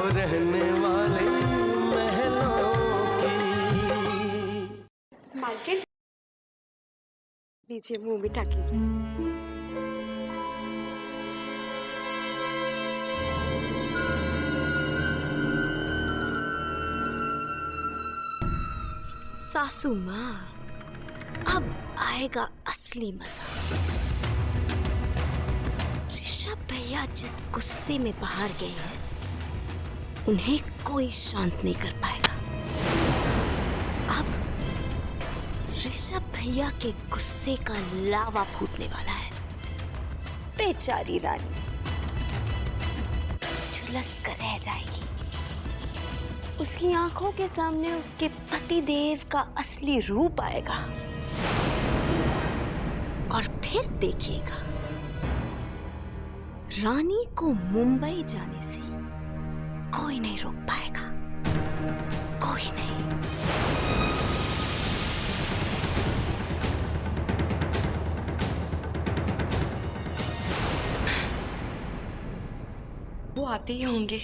रहने वाले महलों की। मालकिन लीजिए, मुंह मिठा कीजिए। सासू माँ, अब आएगा असली मजा। ऋषभ भैया जिस गुस्से में बाहर गए हैं, उन्हें कोई शांत नहीं कर पाएगा। अब ऋषभ भैया के गुस्से का लावा फूटने वाला है। बेचारी रानी झुलस कर रह जाएगी। उसकी आंखों के सामने उसके पति देव का असली रूप आएगा और फिर देखिएगा, रानी को मुंबई जाने से कोई नहीं रोक पाएगा, कोई नहीं। वो आते ही होंगे।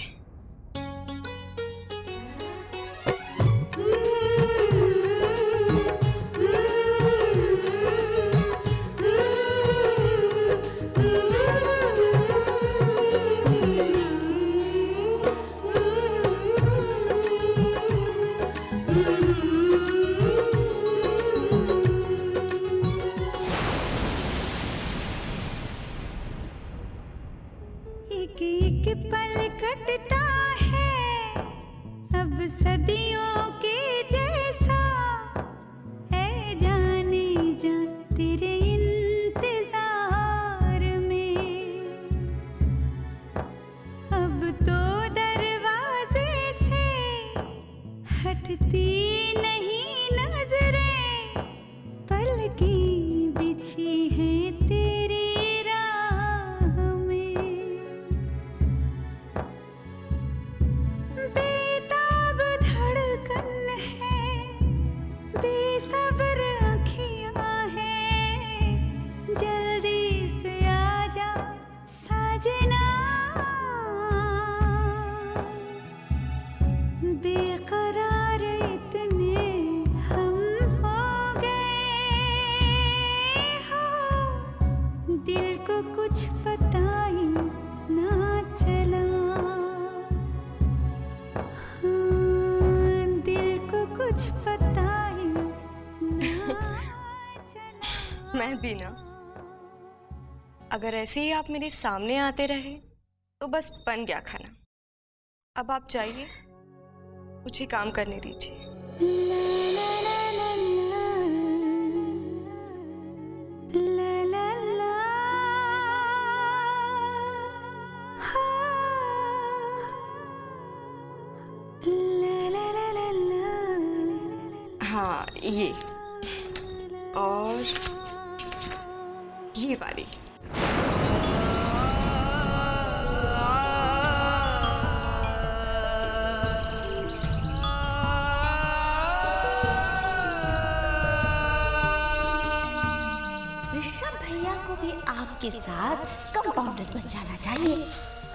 एक एक पल कटता है अब सदियों के जैसा, है जाने जा तेरे इंतजार में। अब तो दरवाजे से हटती नहीं नजरें, पलकें बिछी हैं तेरी बेकरार इतने हम हो गए हो, दिल को कुछ पता ही ना चला। हाँ, दिल को कुछ पता ही ना चला। मैं भी ना, अगर ऐसे ही आप मेरे सामने आते रहे तो बस बन गया खाना। अब आप जाइए, मुझे काम करने दीजिए। हाँ, ये और ये वाली। ऋषभ भैया को भी आपके साथ कंपाउंडर बन जाना चाहिए।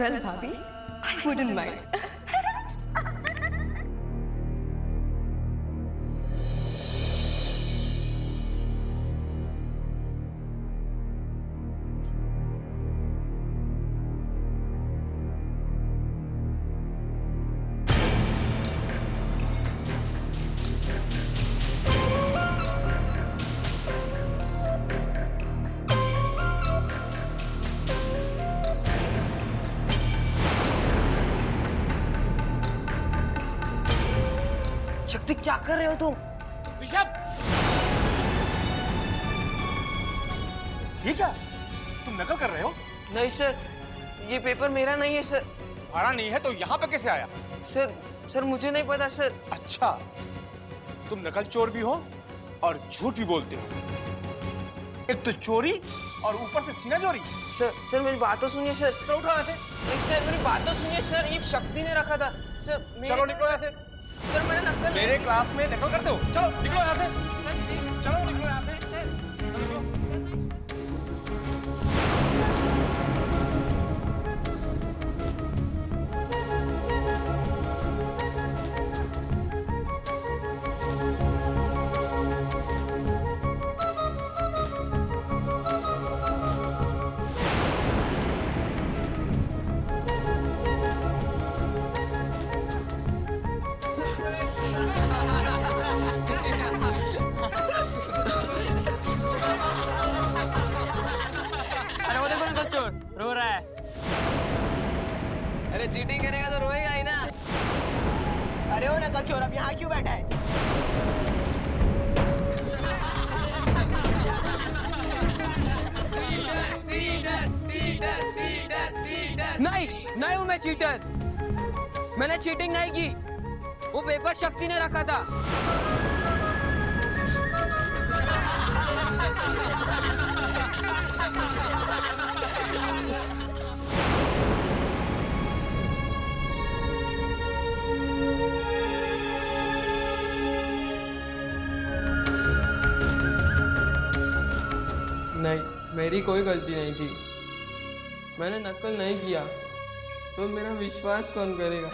वेल भाभी, आई वुडंट माइंड। शक्ति, क्या कर रहे हो तुम? ऋषभ, ये क्या? तुम नकल कर रहे हो? नहीं सर, ये पेपर मेरा नहीं है सर। तुम्हारा नहीं है तो यहाँ पे कैसे आया? सर मुझे नहीं पता सर। अच्छा, तुम नकल चोर भी हो और झूठ भी बोलते हो। एक तो चोरी और ऊपर से सीना चोरी। सर मेरी बात तो सुनिए सर। चलो उठो यहाँ से। नहीं सर, मेरी बात तो सुनिए सर, ये शक्ति ने रखा था सर। चलो निकलो यहाँ से। सर मैंने नकल मेरे क्लास में नकल करते हो? चलो निकलो यहाँ से। सर चलो निकलो यहाँ से। अरे वो देखो नकल चोर रो रहा है। अरे चीटिंग करेगा तो रोएगा ही ना। अरे वो नकल चोर अब यहाँ क्यों बैठा है? नहीं नहीं हूँ मैं चीटर। मैंने चीटिंग नहीं की। वो पेपर शक्ति ने रखा था। नहीं, मेरी कोई गलती नहीं थी। मैंने नकल नहीं किया तो मेरा विश्वास कौन करेगा?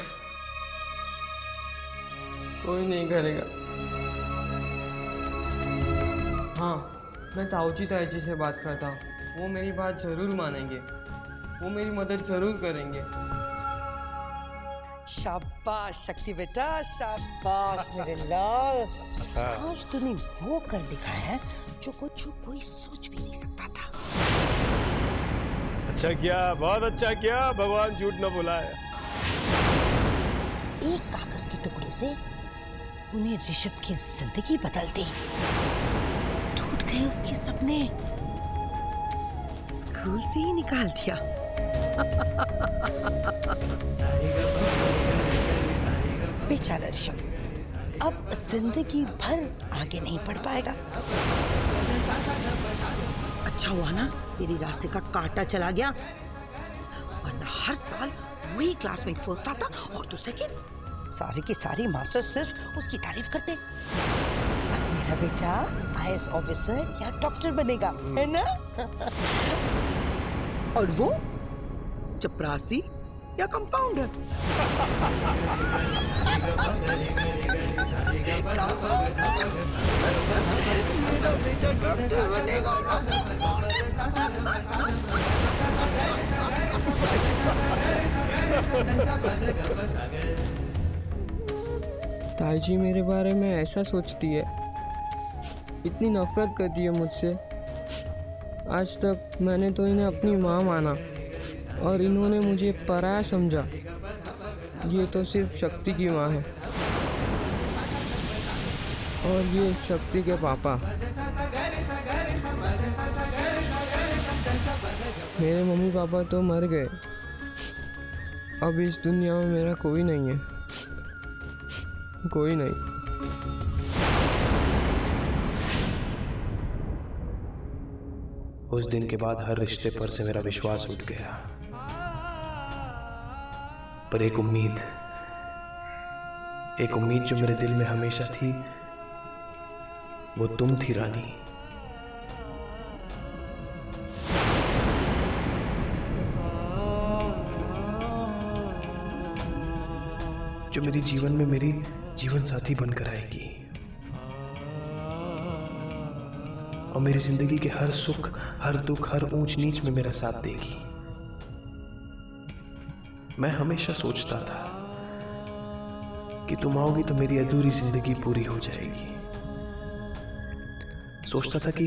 कोई नहीं करेगा। हाँ, मैं ताऊजी ताईजी से बात करता हूँ। वो मेरी बात ज़रूर मानेंगे। वो मेरी मदद ज़रूर करेंगे। शाबाश शक्ति बेटा, शाबाश मेरे लाल। आज तूने वो कर दिखाया है जो कुछ कोई सोच भी नहीं सकता था। अच्छा किया, बहुत अच्छा किया, भगवान झूठ न बुलाए। एक कागज के टुकड़े से उन्हें ऋषभ की जिंदगी बदल दी। टूट गए उसके सपने, स्कूल से ही निकाल दिया। बेचारा ऋषभ अब जिंदगी भर आगे नहीं बढ़ पाएगा। अच्छा हुआ ना तेरी रास्ते का कांटा चला गया, वरना हर साल वही क्लास में फर्स्ट आता और तू सेकंड। सारी की सारी मास्टर सिर्फ उसकी तारीफ करते। अब मेरा बेटा आईएएस ऑफिसर या डॉक्टर बनेगा, है ना? और वो चपरासी या कंपाउंडर। मेरा बेटा डॉक्टर बनेगा। ताईजी मेरे बारे में ऐसा सोचती है, इतनी नफरत करती है मुझसे। आज तक मैंने तो इन्हें अपनी माँ माना और इन्होंने मुझे पराया समझा। ये तो सिर्फ शक्ति की माँ है और ये शक्ति के पापा। मेरे मम्मी पापा तो मर गए। अब इस दुनिया में मेरा कोई नहीं है, कोई नहीं। उस दिन के बाद हर रिश्ते पर से मेरा विश्वास उठ गया, पर एक उम्मीद जो मेरे दिल में हमेशा थी, वो तुम थी रानी। जो मेरे जीवन में मेरी जीवन साथी बनकर आएगी और मेरी जिंदगी के हर सुख, हर दुख, हर ऊंच नीच में मेरा साथ देगी। मैं हमेशा सोचता था कि तुम आओगी तो मेरी अधूरी जिंदगी पूरी हो जाएगी। सोचता था कि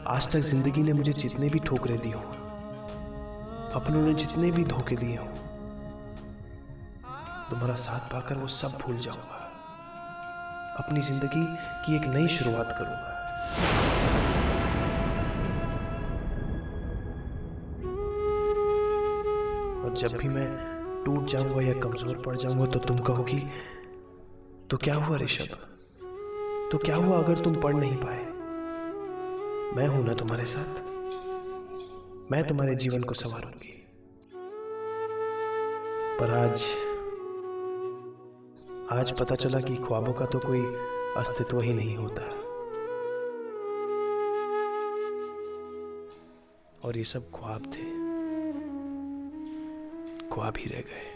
आज तक जिंदगी ने मुझे जितने भी ठोकरें दी हो, अपनों ने जितने भी धोखे दिए हो, तुम्हारा साथ पाकर वो सब भूल जाऊंगा। अपनी जिंदगी की एक नई शुरुआत करूंगा। और जब भी मैं टूट जाऊंगा या कमजोर पड़ जाऊंगा तो तुम कहोगी, तो क्या हुआ ऋषभ, तो क्या हुआ अगर तुम पढ़ नहीं पाए? मैं हूं ना तुम्हारे साथ, मैं तुम्हारे जीवन को संवारूंगी। पर आज पता चला कि ख्वाबों का तो कोई अस्तित्व ही नहीं होता, और ये सब ख्वाब थे, ख्वाब ही रह गए।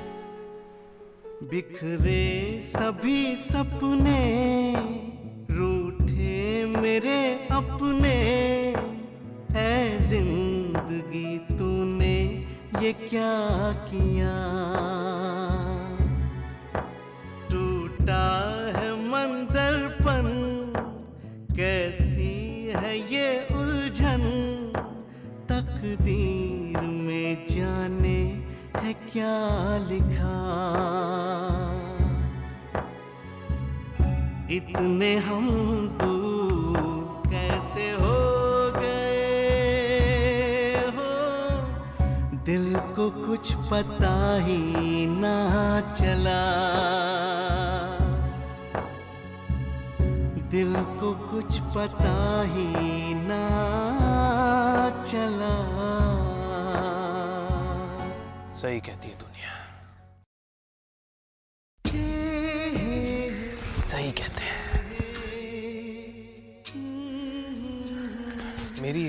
बिखरे सभी सपने, रूठे मेरे अपने, है जिंदगी तूने ये क्या किया? टूटा क्या लिखा, इतने हम दूर कैसे हो गए हो, दिल को कुछ पता ही ना चला, दिल को कुछ पता ही ना चला। सही कहती है दुनिया, सही कहते हैं। मेरी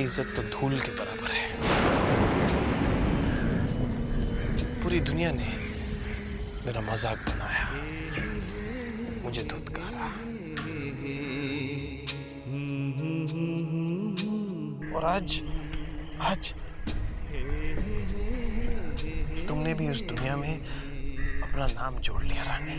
इज्जत तो धूल के बराबर है। पूरी दुनिया ने मेरा मजाक बनाया, मुझे धुतकारा, और आज तुमने भी उस दुनिया में अपना नाम जोड़ लिया रानी।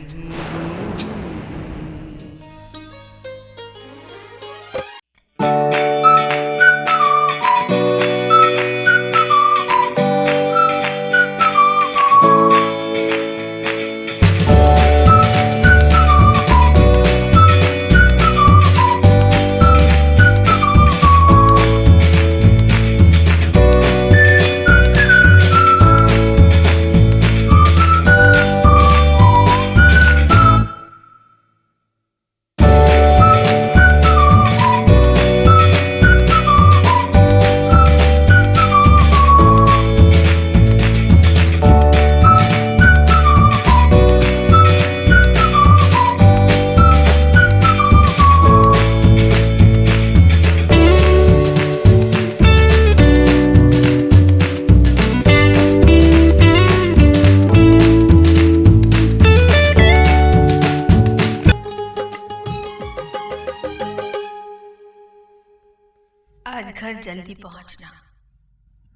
आज घर जल्दी पहुंचना।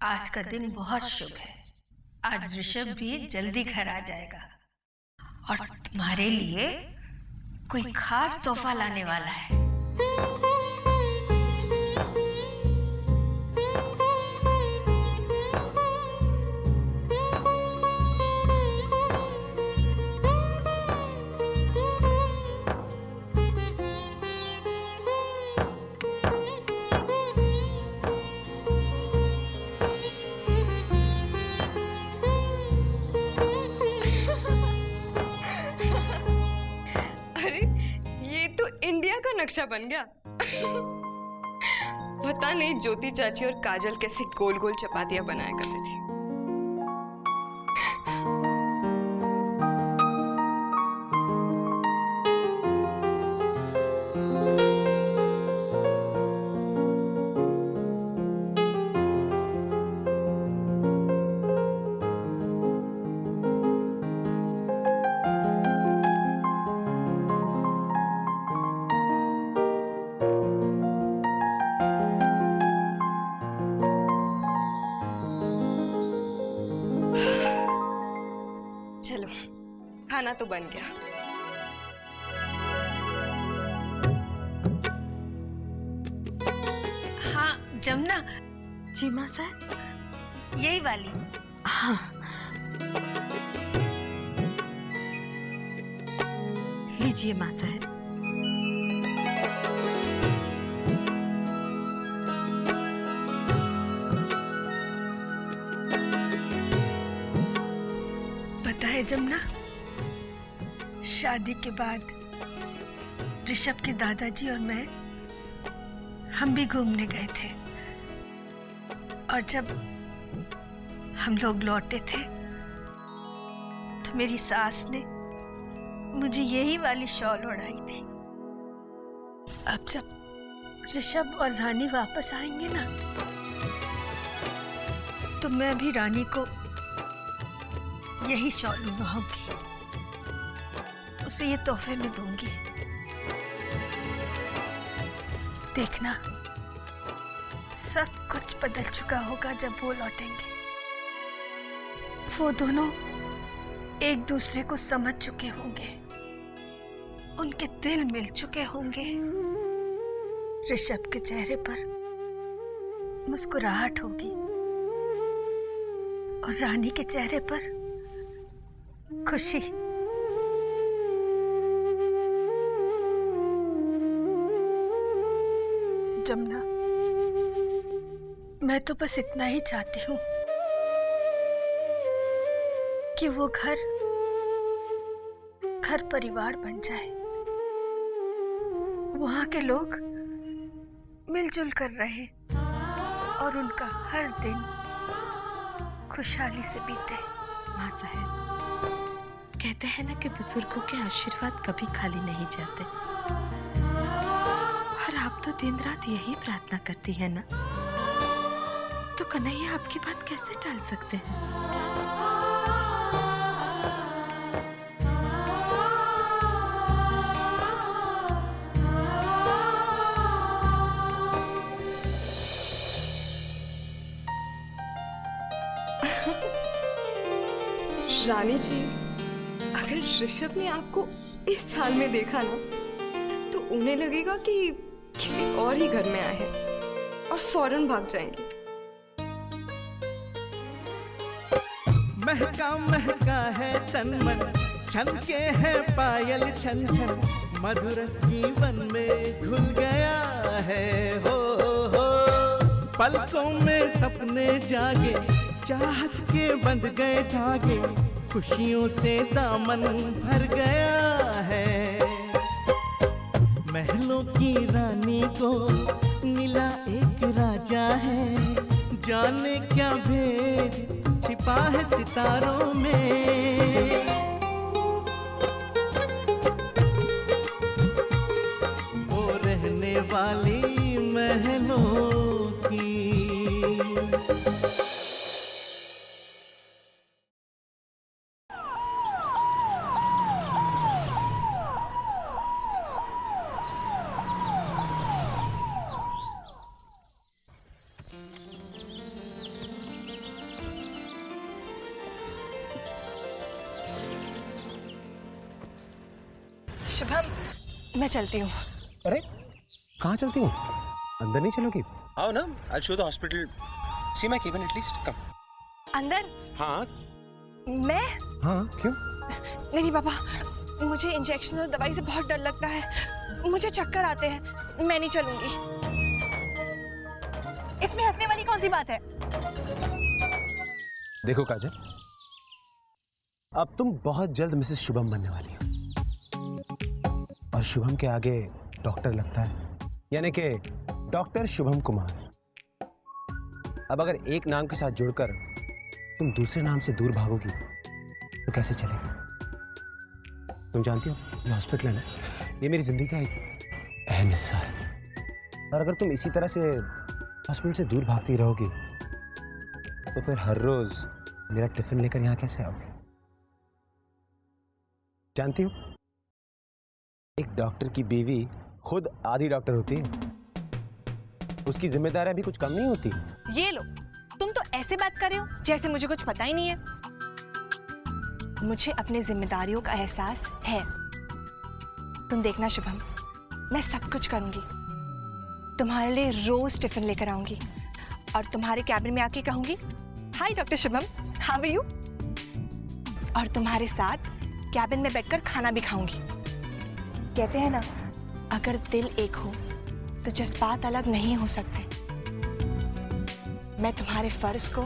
आज का दिन बहुत शुभ है। आज ऋषभ भी जल्दी घर आ जाएगा और तुम्हारे लिए कोई खास तोहफा लाने वाला है। नक्शा बन गया। पता नहीं ज्योति चाची और काजल कैसे गोल गोल चपातियां बनाया करती थी। चलो, खाना तो बन गया। हाँ जमुना। जी माँ साहब। यही वाली। हाँ लीजिए माँ साहब। पता है जमुना, शादी के बाद ऋषभ के दादाजी और मैं हम भी घूमने गए थे और जब हम लोग लौटे थे तो मेरी सास ने मुझे यही वाली शॉल ओढ़ाई थी। अब जब ऋषभ और रानी वापस आएंगे ना तो मैं भी रानी को यही शॉल ओढ़ाऊंगी, उसे ये तोहफे में दूंगी। देखना सब कुछ बदल चुका होगा जब वो लौटेंगे। वो दोनों एक दूसरे को समझ चुके होंगे, उनके दिल मिल चुके होंगे। ऋषभ के चेहरे पर मुस्कुराहट होगी और रानी के चेहरे पर खुशी। जमुना, मैं तो बस इतना ही चाहती हूँ कि वो घर परिवार बन जाए, वहां के लोग मिलजुल कर रहे और उनका हर दिन खुशहाली से बीते। माँ साहब, कहते हैं ना कि बुजुर्गों के आशीर्वाद कभी खाली नहीं जाते, और आप तो दिन रात यही प्रार्थना करती है ना, तो कन्हैया आपकी बात कैसे टाल सकते हैं? रानी जी, अगर ऋषभ ने आपको इस हाल में देखा ना, तो उन्हें लगेगा कि किसी और ही घर में आए हैं और फौरन भाग जाएंगे। महका महका है तन मन, छनके है पायल छन छन, मधुरस जीवन में घुल गया है हो। पलकों में सपने जागे, चाहत के बंध गए धागे, खुशियों से दामन भर गया है। महलों की रानी को मिला एक राजा है, जाने क्या भेद छिपा है सितारों में। वो रहने वाली महलों की। शुभम, मैं चलती हूँ। अरे कहाँ चलती हूँ? अंदर नहीं चलोगी? आओ ना, I'll show the hospital. See my cabin at least. Come. अंदर? हाँ। मैं? हाँ, क्यों? नहीं पापा, मुझे इंजेक्शन और दवाई से बहुत डर लगता है, मुझे चक्कर आते हैं, मैं नहीं चलूंगी। इसमें हंसने वाली कौन सी बात है? देखो काजल, अब तुम बहुत जल्द मिसेस शुभम बनने वाली हो, और शुभम के आगे डॉक्टर लगता है, यानी कि डॉक्टर शुभम कुमार। अब अगर एक नाम के साथ जुड़कर तुम दूसरे नाम से दूर भागोगी तो कैसे चलेगा? तुम जानती हो, ये हॉस्पिटल है ना, ये मेरी जिंदगी का एक अहम हिस्सा है, और अगर तुम इसी तरह से हॉस्पिटल से दूर भागती रहोगी तो फिर हर रोज मेरा टिफिन लेकर यहाँ कैसे आओगे? जानती हो, एक डॉक्टर की बीवी खुद आधी डॉक्टर होती है, उसकी जिम्मेदारियां भी कुछ कम नहीं होती। ये लो, तुम तो ऐसे बात कर रहे हो जैसे मुझे कुछ पता ही नहीं है। मुझे अपने जिम्मेदारियों का एहसास है। तुम देखना शुभम, मैं सब कुछ करूंगी, तुम्हारे लिए रोज टिफिन लेकर आऊंगी और तुम्हारे कैबिन में आके कहूंगी, hi doctor Shubham, how are you? और तुम्हारे साथ कैबिन में बैठकर खाना भी खाऊंगी। कहते हैं ना, अगर दिल एक हो तो जज्बात अलग नहीं हो सकते। मैं तुम्हारे फर्ज को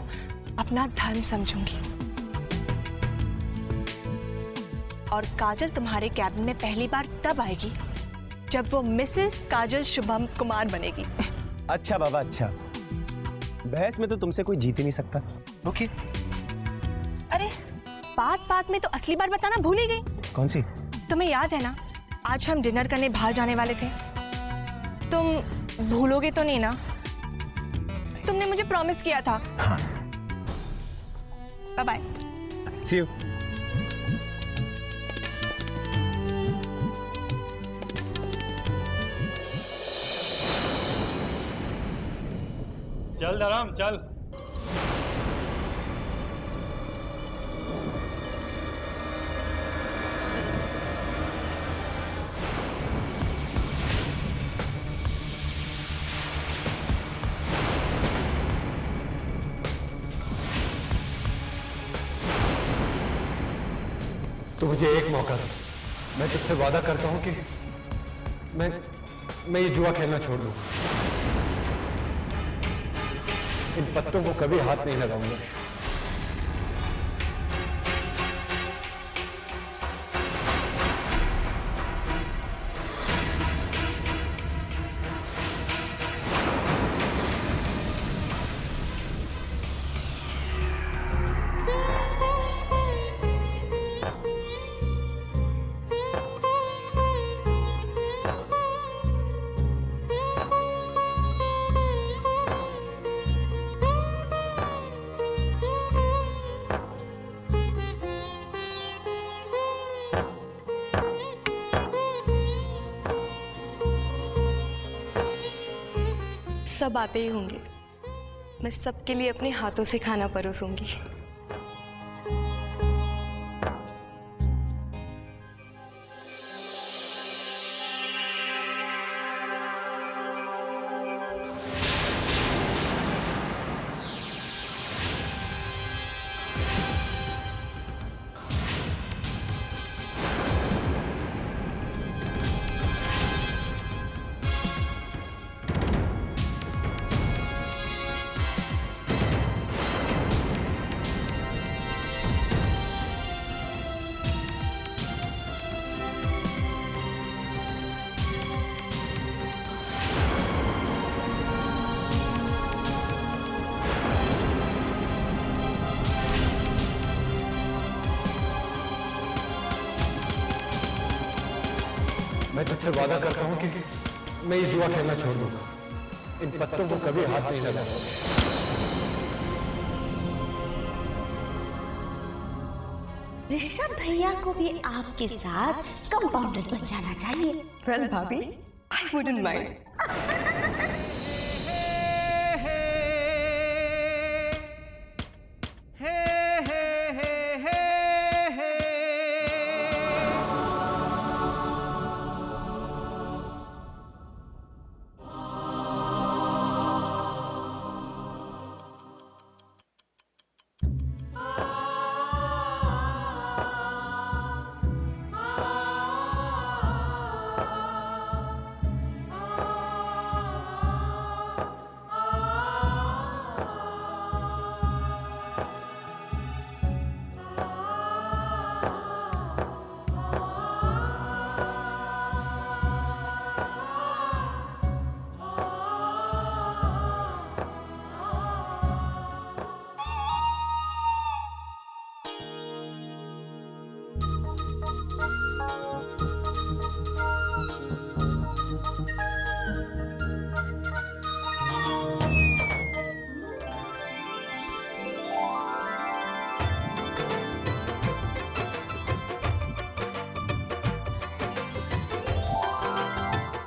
अपना धर्म समझूंगी, और काजल तुम्हारे कैबिन में पहली बार तब आएगी जब वो मिसेस काजल शुभम कुमार बनेगी। अच्छा बाबा, अच्छा, बहस में तो तुमसे कोई जीत ही नहीं सकता। ओके। अरे बात बात में तो असली बात बताना भूल ही गई। कौन सी? तुम्हें याद है ना, आज हम डिनर करने बाहर जाने वाले थे, तुम भूलोगे तो नहीं ना? तुमने मुझे प्रॉमिस किया था। हाँ। Bye bye. See you. चल धर्म, चल। तो मुझे एक मौका दो। मैं तुझसे वादा करता हूं कि मैं ये जुआ खेलना छोड़ दूंगा। इन पत्तों को कभी हाथ नहीं लगाऊंगा। सब आते ही होंगे, मैं सबके लिए अपने हाथों से खाना परोसूंगी। मैं तुझसे वादा करता हूं कि मैं ये जुआ खेलना छोड़ दूंगा। इन पत्तों को कभी हाथ नहीं लगाऊंगा। ऋषभ भैया को भी आपके साथ कंपाउंडर बन जाना चाहिए। वेल भाभी, आई वुडंट माइंड।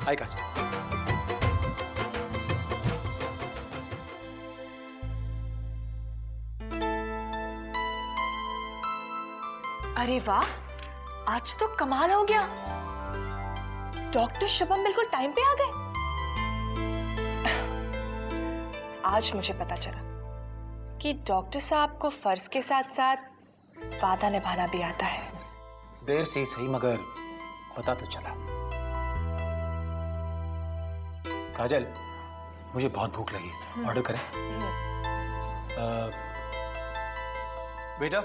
हाय काशी। अरे वाह, आज तो कमाल हो गया। डॉक्टर शुभम बिल्कुल टाइम पे आ गए। आज मुझे पता चला कि डॉक्टर साहब को फर्ज के साथ साथ वादा निभाना भी आता है। देर से ही सही मगर पता तो चला। काजल, मुझे बहुत भूख लगी, ऑर्डर करें? बेटा,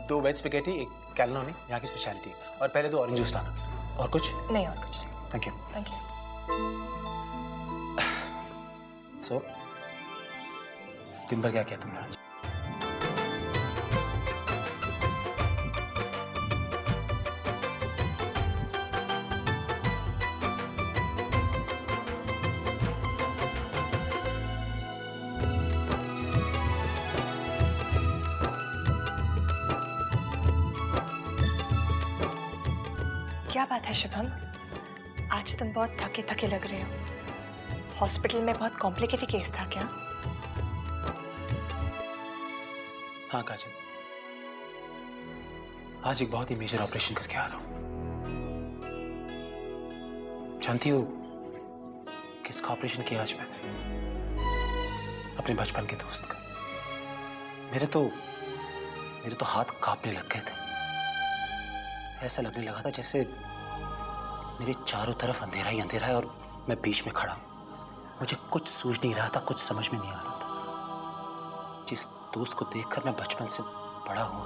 2 वेज स्पैगेटी, 1 कैलोनी, यहाँ की स्पेशलिटी, और पहले 2 ऑरेंज जूस लाना। और कुछ? नहीं, और कुछ नहीं। Thank you. Thank you. So, दिन भर क्या किया तुमने आज? क्या बात है शुभम, आज तुम बहुत थके थके लग रहे हो। हॉस्पिटल में बहुत कॉम्प्लिकेटेड केस था क्या? हाँ काजल, आज एक बहुत ही मेजर ऑपरेशन करके आ रहा हूं। जानती हो किसका ऑपरेशन किया आज मैंने? अपने बचपन के दोस्त का। मेरे तो मेरे तो हाथ कांपने लग गए थे। ऐसा लगने लगा था जैसे मेरे चारों तरफ अंधेरा ही अंधेरा है और मैं बीच में खड़ा हूं। मुझे कुछ सूझ नहीं रहा था, कुछ समझ में नहीं आ रहा था। जिस दोस्त को देखकर मैं बचपन से बड़ा हूं,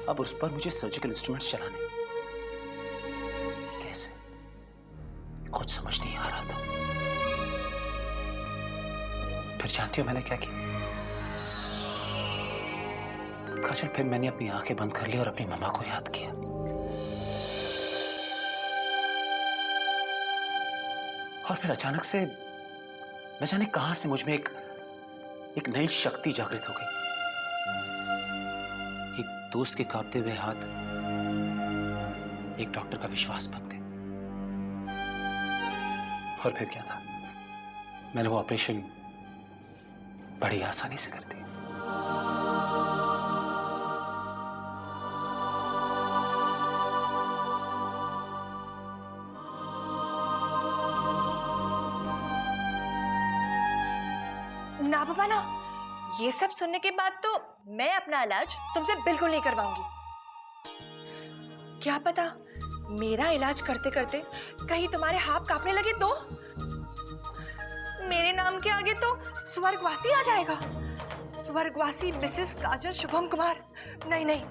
अब उस पर मुझे सर्जिकल इंस्ट्रूमेंट्स चलाने, कैसे? कुछ समझ नहीं आ रहा था। फिर जानती हो मैंने क्या किया? काजल, फिर मैंने अपनी आंखें बंद कर ली और अपनी मम्मा को याद किया। और फिर अचानक से न जाने कहां से मुझ में एक नई शक्ति जागृत हो गई। एक दोस्त के कांपते हुए हाथ एक डॉक्टर का विश्वास बन गए। और फिर क्या था, मैंने वो ऑपरेशन बड़ी आसानी से कर दिया। ना बाबा ना, ये सब सुनने के बाद तो मैं अपना इलाज तुमसे बिल्कुल नहीं करवाऊंगी। क्या पता मेरा इलाज करते करते कहीं तुम्हारे हाथ कांपने लगे तो? मेरे नाम के आगे तो स्वर्गवासी आ जाएगा। स्वर्गवासी मिसेस काजल शुभम कुमार। नहीं नहीं।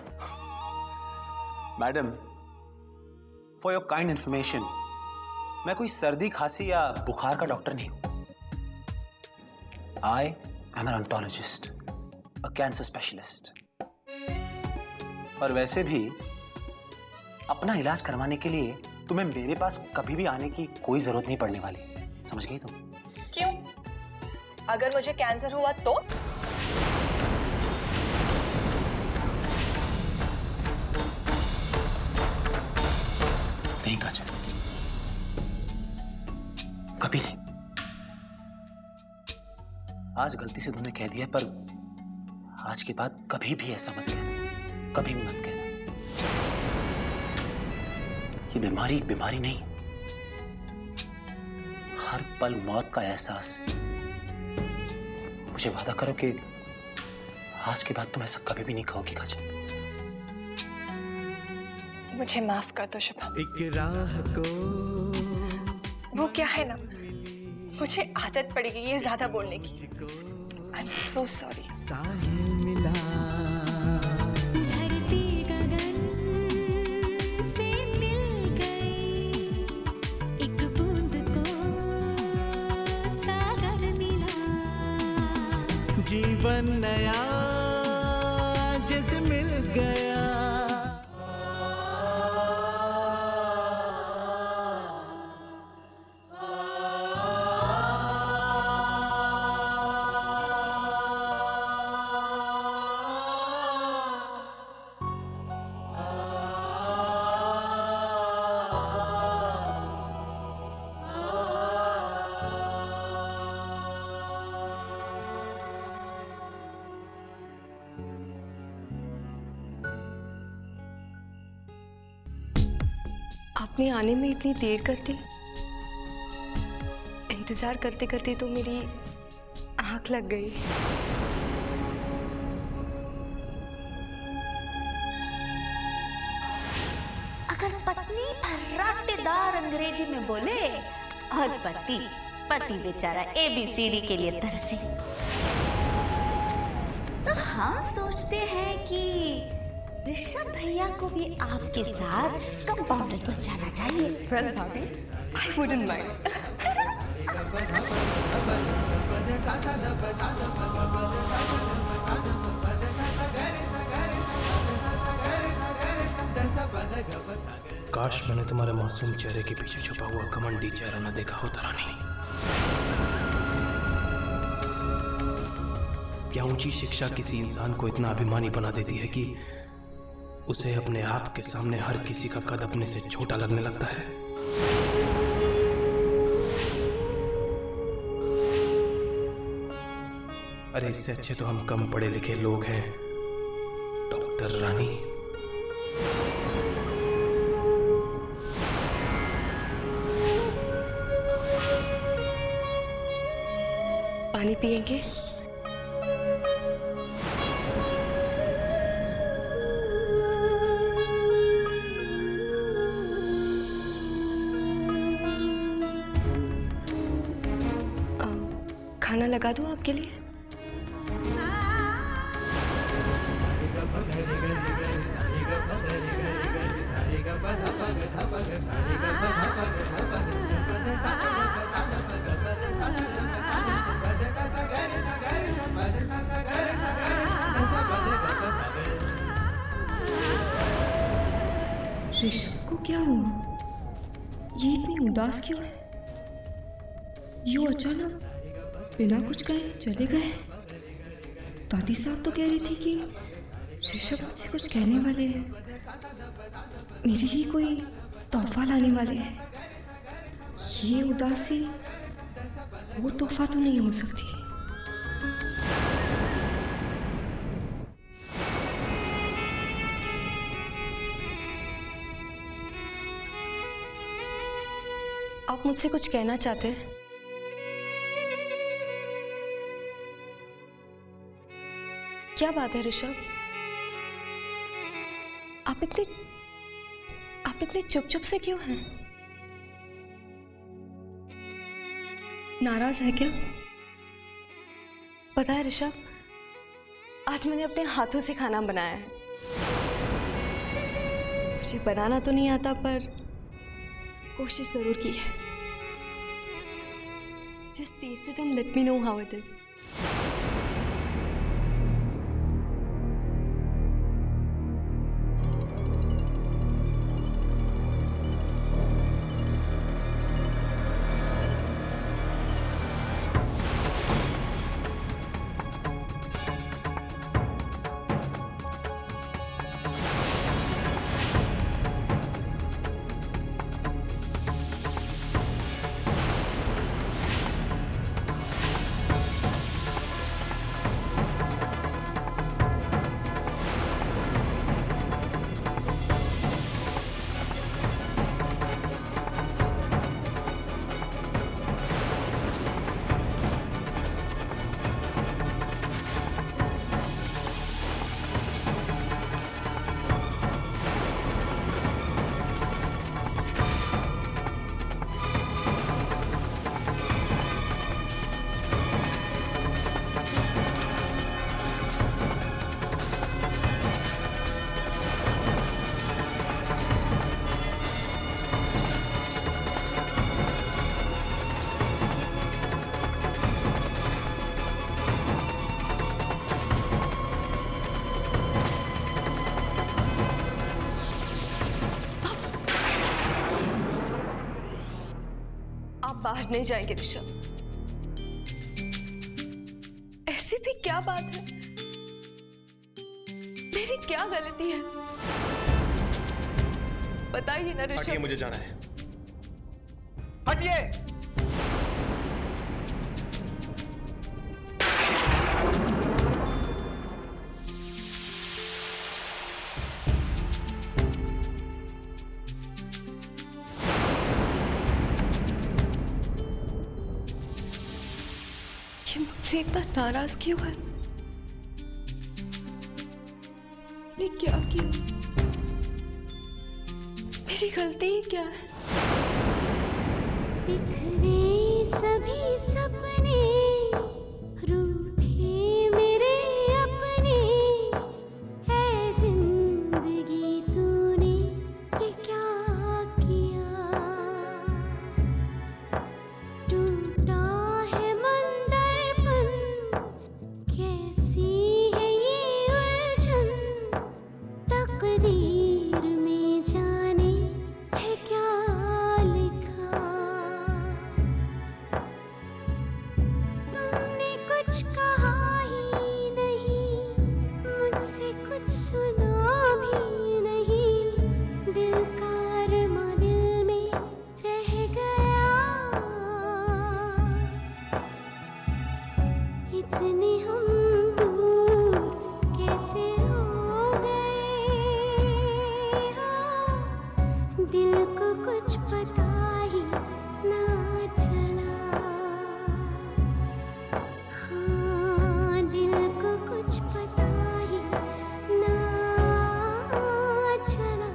Madam, for your kind information, मैं कोई सर्दी खांसी या बुखार का डॉक्टर नहीं हूं। I am an oncologist, a cancer specialist. और वैसे भी अपना इलाज करवाने के लिए तुम्हें मेरे पास कभी भी आने की कोई जरूरत नहीं पड़ने वाली, समझ गई तुम? क्यों? अगर मुझे कैंसर हुआ तो? नहीं काजल, कभी नहीं। आज गलती से तुमने कह दिया, पर आज के बाद कभी भी ऐसा मत कहना, कभी भी मत कहना। ये बीमारी एक बीमारी नहीं, हर पल मौत का एहसास। मुझे वादा करो कि आज के बाद तुम ऐसा कभी भी नहीं कहोगी काजल। मुझे माफ कर दो शुभम। एक राह को वो क्या है ना, मुझे आदत पड़ गई है ज्यादा बोलने की। I am so sorry. साहिल मिला, धरती गगन से मिल गई, एक बूंद को सागर मिला। जीवन नया जैसे मिल गया। आपने आने में इतनी देर कर दी। इंतजार करते करते तो मेरी आंख लग गई। अगर पत्नी फर्राटेदार अंग्रेजी में बोले और पति बेचारा ABCD के लिए तरसे, तो हम सोचते हैं कि ऋषभ भैया को भी आपके साथ कंपाउंडर बन जाना चाहिए। वेल भाभी, आई वुडंट माइंड। काश मैंने तुम्हारे मासूम चेहरे के पीछे छुपा हुआ घमंडी चेहरा न देखा होता रानी। क्या ऊंची शिक्षा किसी इंसान को इतना अभिमानी बना देती है कि उसे अपने आप के सामने हर किसी का कद अपने से छोटा लगने लगता है? अरे इससे अच्छे तो हम कम पढ़े लिखे लोग हैं डॉक्टर रानी। पानी पिएंगे? खाना लगा दूं आपके लिए? ऋषभ को क्या हुआ? ये इतनी उदास क्यों है? यूं अचानक बिना कुछ कहे चले गए। दादी साहब तो कह रही थी कि ऋषभ मुझसे कुछ कहने वाले हैं, मेरे लिए कोई तोहफा लाने वाले हैं। ये उदासी वो तोहफा तो नहीं हो सकती। आप मुझसे कुछ कहना चाहते हैं? क्या बात है ऋषभ? आप इतने चुप से क्यों हैं? नाराज है क्या? पता है ऋषभ, आज मैंने अपने हाथों से खाना बनाया है। मुझे बनाना तो नहीं आता पर कोशिश जरूर की है। Just taste it and let me know how it is. बाहर नहीं जाएंगे ऋषभ। ऐसी भी क्या बात है? मेरी क्या गलती है? बताइए ना ऋषभ। हटिए, मुझे जाना है। हटिए। मुझसे इतना नाराज क्यों है? मैंने क्या किया? मेरी गलती ही क्या है? बिखरे सभी सपने, रूठे मेरे अपने, है जिंदगी तूने ये क्या किया? टूटा है मन दर्पण, कैसी है ये उलझन, तकदीर में जाने है क्या लिखा। तुमने कुछ कहा ही नहीं, मुझसे कुछ सुना भी नहीं, दिल का अरमा दिल में रह गया। इतने हम दूर कैसे हो गए? हाँ, दिल को कुछ पता ही ना चला। हाँ, दिल को कुछ पता ही ना चला।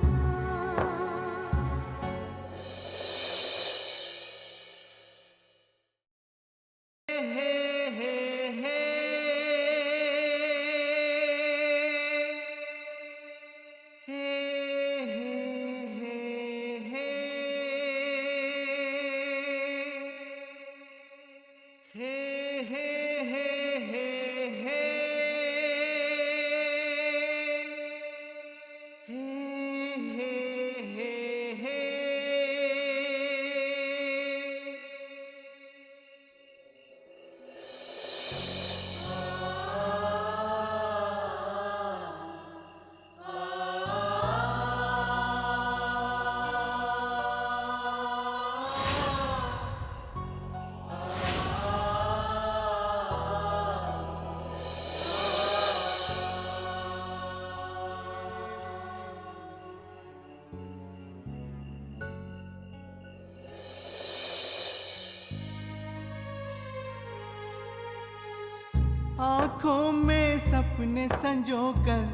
आंखों में सपने संजोकर,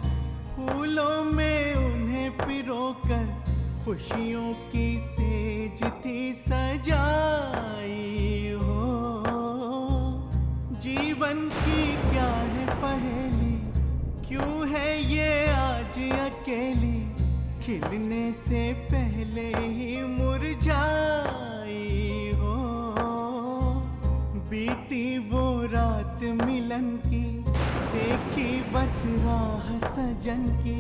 फूलों में उन्हें पिरोकर, खुशियों की सेज थी सजाई हो। जीवन की क्या है पहेली, क्यों है ये आज अकेली, खिलने से पहले ही मुरझाई हो। बीती वो रात मिलन की, देखी बस राह सजन की,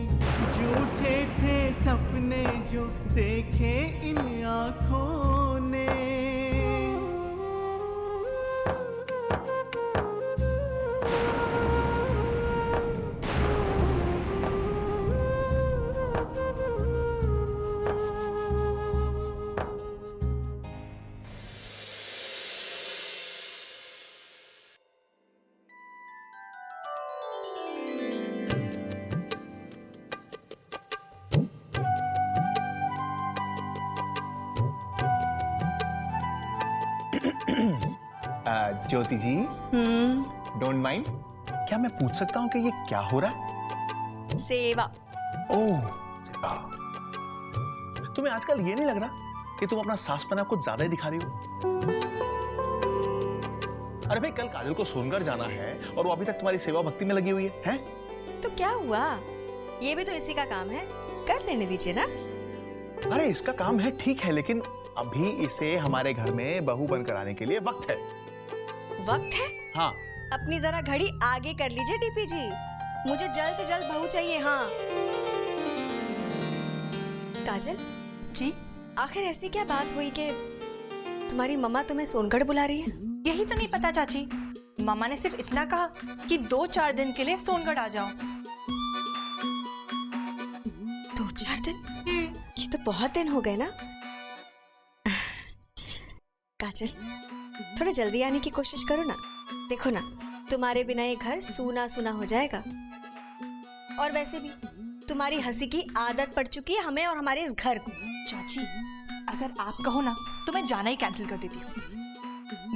झूठे थे सपने जो देखे इन आँखों ने। ज्योति जी, डोंट माइंड, क्या मैं पूछ सकता हूँ कि ये क्या हो रहा है? सेवा। ओह, सेवा। तुम्हें आजकल ये नहीं लग रहा कि तुम अपना सासपना कुछ ज्यादा ही दिखा रही हो? अरे भाई, कल काजल को सोनगढ़ जाना है और वो अभी तक तुम्हारी सेवा भक्ति में लगी हुई है? तो क्या हुआ, ये भी तो इसी का काम है, कर लेने दीजिए ना। अरे इसका काम है ठीक है, लेकिन अभी इसे हमारे घर में बहू बनकर आने के लिए वक्त है। वक्त है? हाँ। अपनी जरा घड़ी आगे कर लीजिए डीपी जी, मुझे जल्द से जल्द बहू चाहिए। हाँ काजल जी, आखिर ऐसी क्या बात हुई कि तुम्हारी मम्मा तुम्हें सोनगढ़ बुला रही है? यही तो नहीं पता चाची। मामा ने सिर्फ इतना कहा कि 2-4 दिन के लिए सोनगढ़ आ जाओ। 2-4 दिन? ये तो बहुत दिन हो गए ना। काजल, थोड़ा जल्दी आने की कोशिश करो ना। देखो ना, तुम्हारे बिना ये घर सूना सूना हो जाएगा। और वैसे भी तुम्हारी हंसी की आदत पड़ चुकी है हमें और हमारे इस घर को। चाची, अगर आप कहो ना तो मैं जाना ही कैंसिल कर देती हूँ।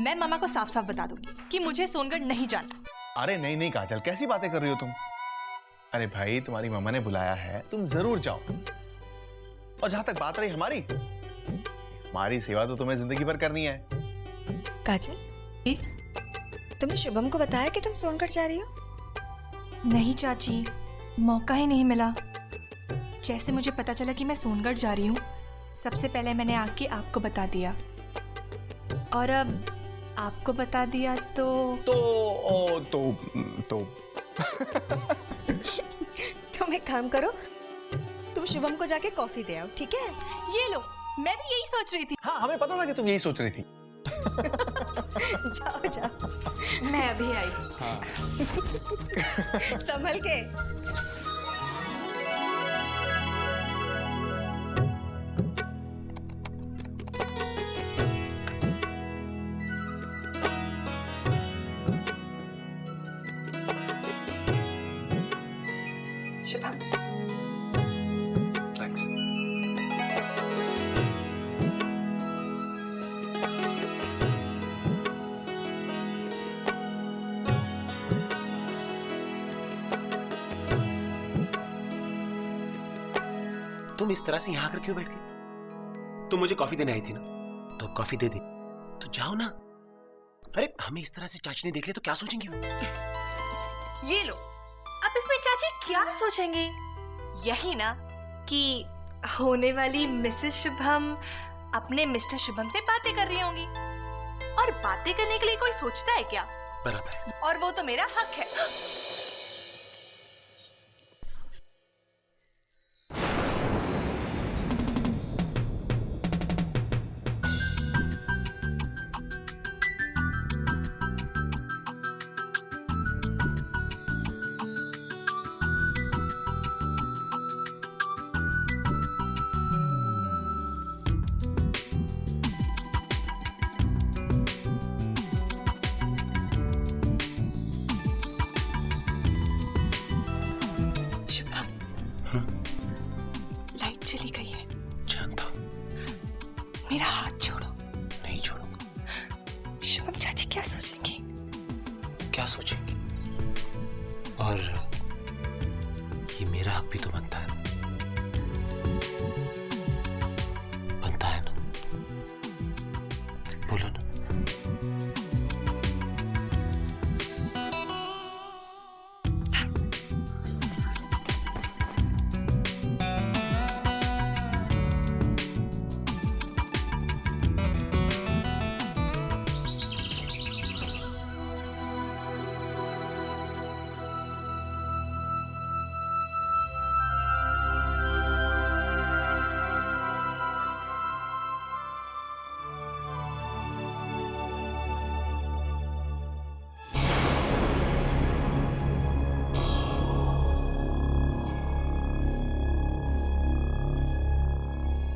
मैं मामा को साफ साफ बता दूंगी कि मुझे सोनगढ़ नहीं जाना। अरे नहीं नहीं काजल, कैसी बातें कर रही हो तुम? अरे भाई, तुम्हारी मम्मा ने बुलाया है, तुम जरूर जाओ। और जहां तक बात रही हमारी सेवा तो तुम्हें जिंदगी भर करनी है। काजल, तुमने शुभम को बताया कि तुम सोनगढ़ जा रही हो? नहीं चाची, मौका ही नहीं मिला। जैसे मुझे पता चला कि मैं सोनगढ़ जा रही हूँ, सबसे पहले मैंने आके आपको बता दिया। और अब आपको बता दिया तो तुम एक काम करो, तुम शुभम को जाके कॉफी दे आओ, ठीक है? ये लो, मैं भी यही सोच रही थी। हाँ, हमें पता था कि तुम यही सोच रही थी। जाओ जाओ। मैं अभी आई। हाँ। संभल के। शुभम, थैंक्स। तुम इस तरह से यहां आकर क्यों बैठ गई? तुम मुझे कॉफी देने आई थी ना, तो कॉफी दे दी, तो जाओ ना। अरे हमें इस तरह से चाची ने देख लिया तो क्या सोचेंगी वो? ये लो। अब इसमें चाची क्या सोचेंगी? यही ना कि होने वाली मिसेस शुभम अपने मिस्टर शुभम से बातें कर रही होंगी। और बातें करने के लिए कोई सोचता है क्या? बराबर। और वो तो मेरा हक है। लाइट चली गई है। जानता। मेरा हाथ छोड़ो। नहीं छोड़ूंगा। शुभम चाची क्या सोचेंगी? क्या सोचेंगी? और ये मेरा हक भी तो बनता है, बनता है ना? बोलो ना।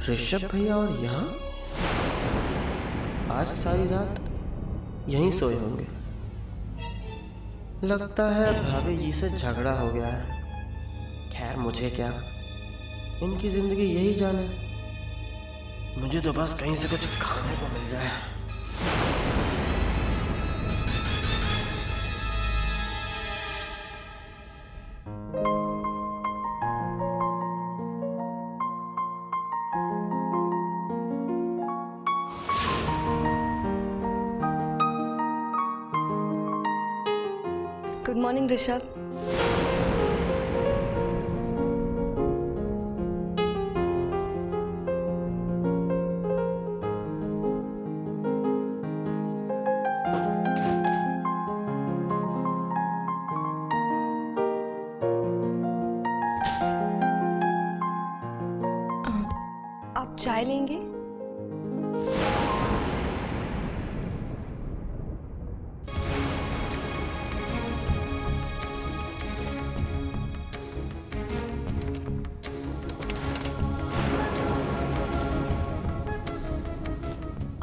ऋषभ भैया और यहाँ आज सारी रात यहीं सोए होंगे। लगता है भाभी जी से झगड़ा हो गया है। खैर मुझे क्या, इनकी जिंदगी यही जाने। मुझे तो बस कहीं से कुछ खाने को मिल जाए। Good morning Rishabh. आप चाय लेंगे?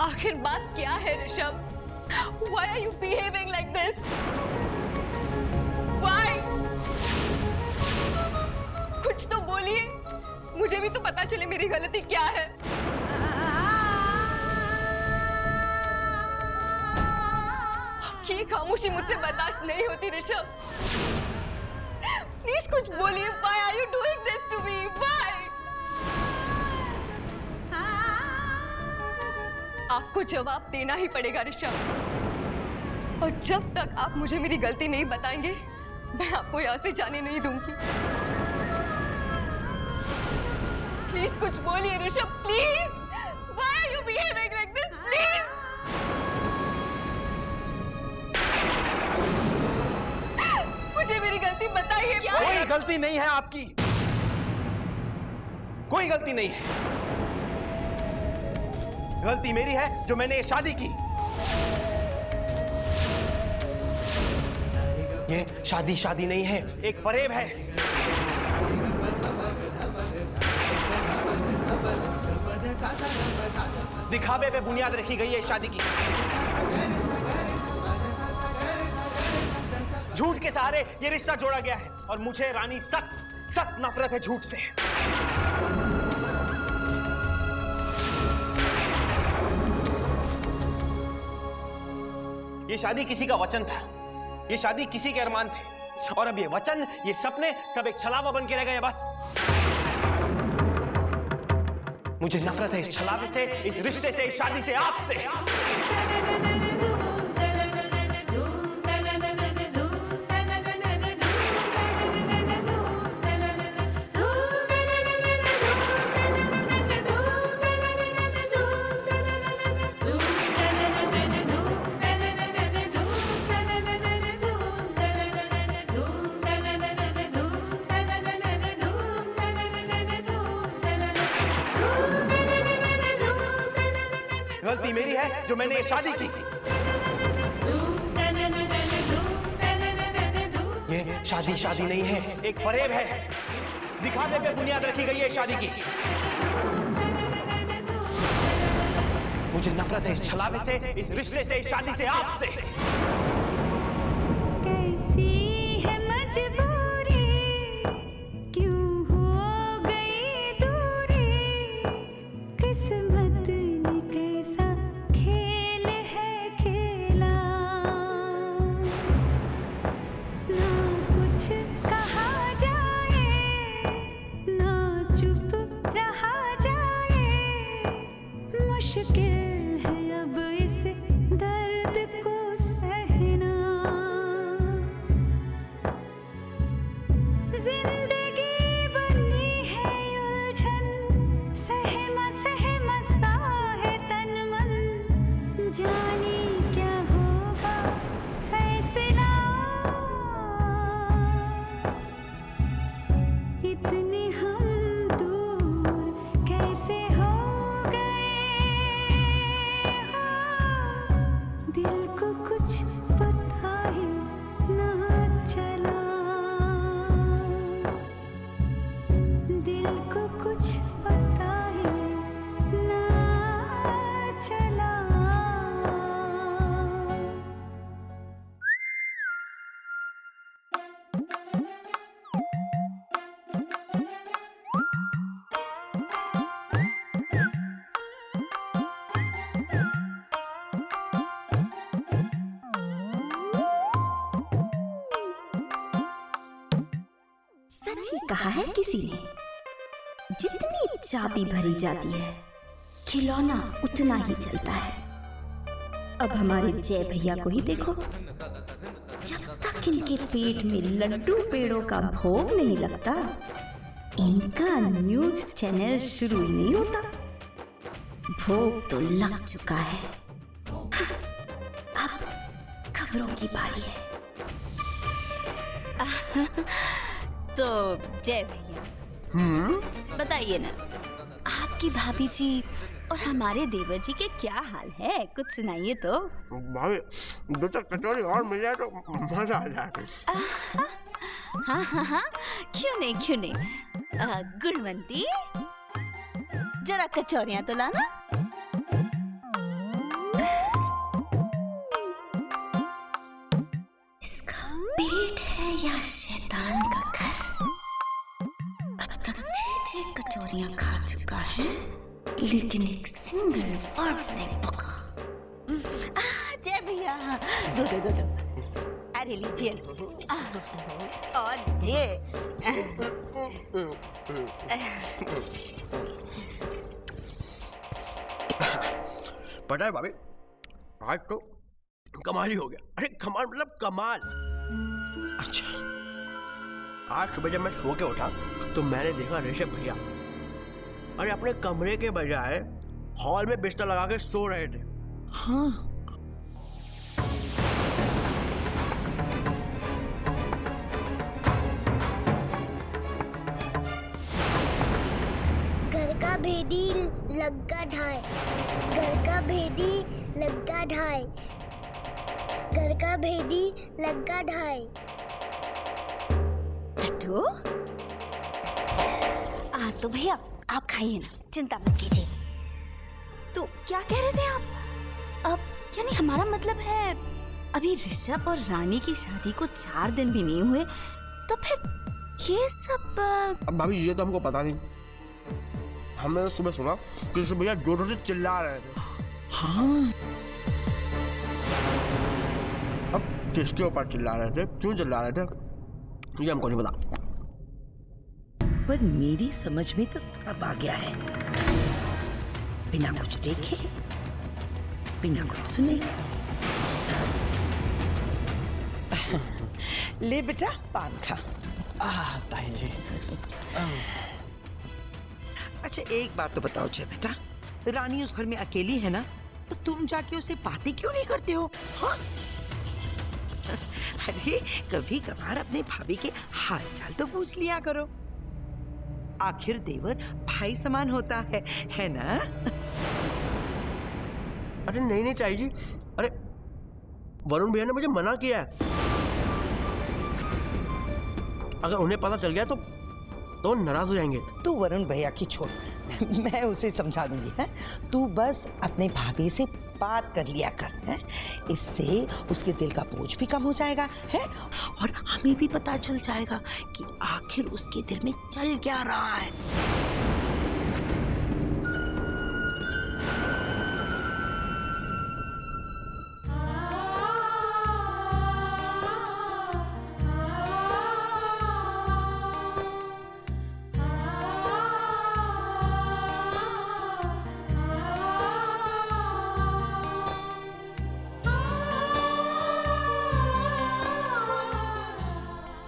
आखिर बात क्या है Rishabh? Why are you behaving like this? Why? कुछ तो बोलिए, मुझे भी तो पता चले मेरी गलती क्या है। आपकी ये खामोशी मुझसे बर्दाश्त नहीं होती ऋषभ। प्लीज कुछ बोलिए। Why are you doing this to me? Why? आपको जवाब देना ही पड़ेगा ऋषभ, और जब तक आप मुझे मेरी गलती नहीं बताएंगे मैं आपको यहाँ से जाने नहीं दूंगी। प्लीज कुछ बोलिए Rishabh, please. Why are you behaving like this? Please. मुझे मेरी गलती बताइए। कोई गलती नहीं है आपकी, कोई गलती नहीं है। गलती मेरी है जो मैंने ये शादी की। ये शादी नहीं है, एक फरेब है। दिखावे पे बुनियाद रखी गई है इस शादी की। झूठ के सहारे ये रिश्ता जोड़ा गया है, और मुझे रानी सख्त नफरत है झूठ से। ये शादी किसी का वचन था, ये शादी किसी के अरमान थे, और अब ये वचन, ये सपने सब एक छलावा बन के रह गए बस। मुझे नफरत है इस छलावे से, इस रिश्ते से, इस शादी से, आपसे। गलती मेरी है जो मैंने ये शादी की। ये शादी नहीं है, एक फरेब है। दिखावे पे बुनियाद रखी गई है इस शादी की। मुझे नफरत है इस छलावे से, इस रिश्ते से, इस शादी से, आपसे। कैसी है मजबूरी, क्यों हो गई दूरी, किस्मत ने कैसा खेल है खेला, ना कुछ सच ही कहा है किसी ने, जितनी चाबी भरी जाती है खिलौना उतना ही चलता है। अब हमारे जय भैया को ही देखो, जब तक इनके पेट में लड्डू पेड़ों का भोग नहीं लगता, इनका न्यूज चैनल शुरू ही नहीं होता। भोग तो लग चुका है, अब खबरों की बारी है। तो जय भैया, बताइए ना, आपकी भाभी जी और हमारे देवर जी के क्या हाल है, कुछ सुनाइए तो। भाभी, दो चार कचौड़ी और मिल जाए तो मजा आ जाए। हाँ हाँ हाँ, क्यों नहीं। गुणवंती, जरा कचौरियां तो लाना। इसका पेट है या शैतान का घर? अब तक 6 कचौरियां खा चुका है, लेकिन एक सिंगल वर्ड नहीं पका। जय भैया, दो। अरे लीजिए, और ये पता है भाभी, आज तो कमाल ही हो गया। अरे कमाल मतलब कमाल। अच्छा, आज सुबह जब मैं सो के उठा तो मैंने देखा ऋषभ भैया अरे अपने कमरे के बजाय हॉल में बिस्तर लगा के सो रहे थे। हाँ, घर का भेदी लग्गा ढाई, घर का भेदी लग्गा ढाई, घर का भेदी लग्गा ढाई। लड्डू? तो भैया आप खाइए ना, चिंता मत कीजिए। तो क्या कह रहे थे आप? अब यानी हमारा मतलब है अभी ऋषभ और रानी की शादी को 4 दिन भी नहीं हुए, तो फिर ये सब। अब भाभी ये तो हमको पता नहीं, हमने तो सुबह सुना कि ऋषभ भैया जोरों से चिल्ला रहे थे। हाँ, अब किसके ऊपर चिल्ला रहे थे, क्यों चिल्ला रहे थे, ये हमको नहीं पता। पर मेरी समझ में तो सब आ गया है। बिना कुछ देखे, बिना कुछ सुने। ले बेटा, पान खा। ताई जी। अच्छा एक बात तो बताओ जय बेटा, रानी उस घर में अकेली है ना, तो तुम जाके उसे बातें क्यों नहीं करते हो? हाँ? अरे कभी कभार अपने भाभी के हाल चाल तो पूछ लिया करो, आखिर देवर भाई समान होता है ना? अरे नहीं ताई जी, अरे वरुण भैया ने मुझे मना किया है, अगर उन्हें पता चल गया तो नाराज हो जाएंगे। तू वरुण भैया की छोड़, मैं उसे समझा दूंगी। है तू बस अपने भाभी से बात कर लिया कर, है? इससे उसके दिल का बोझ भी कम हो जाएगा, है? और हमें भी पता चल जाएगा कि आखिर उसके दिल में चल क्या रहा है।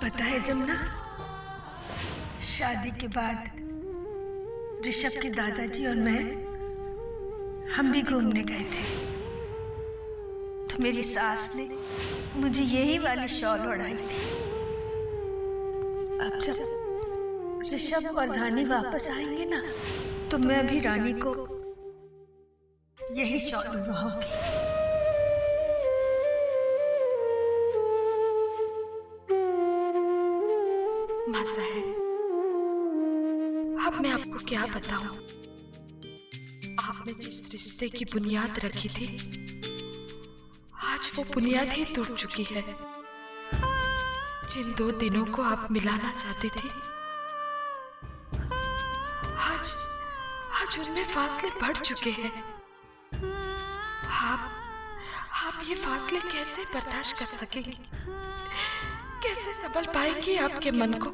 पता है जमुना, शादी के बाद ऋषभ के दादाजी और मैं हम भी घूमने गए थे, तो मेरी सास ने मुझे यही वाली शॉल ओढ़ाई थी। अब जब ऋषभ और रानी वापस आएंगे ना, तो मैं भी रानी को यही शॉल ओढ़ाऊंगी। मजा है। अब मैं आपको क्या बताऊं, आपने जिस रिश्ते की बुनियाद रखी थी, आज वो बुनियाद ही टूट चुकी है। जिन 2 दिनोआप मिलाना चाहती थी, आज उनमें फासले बढ़ चुके हैं। आप ये फासले कैसे बर्दाश्त कर सकेंगी? कैसे संभल पाएंगी आपके मन को?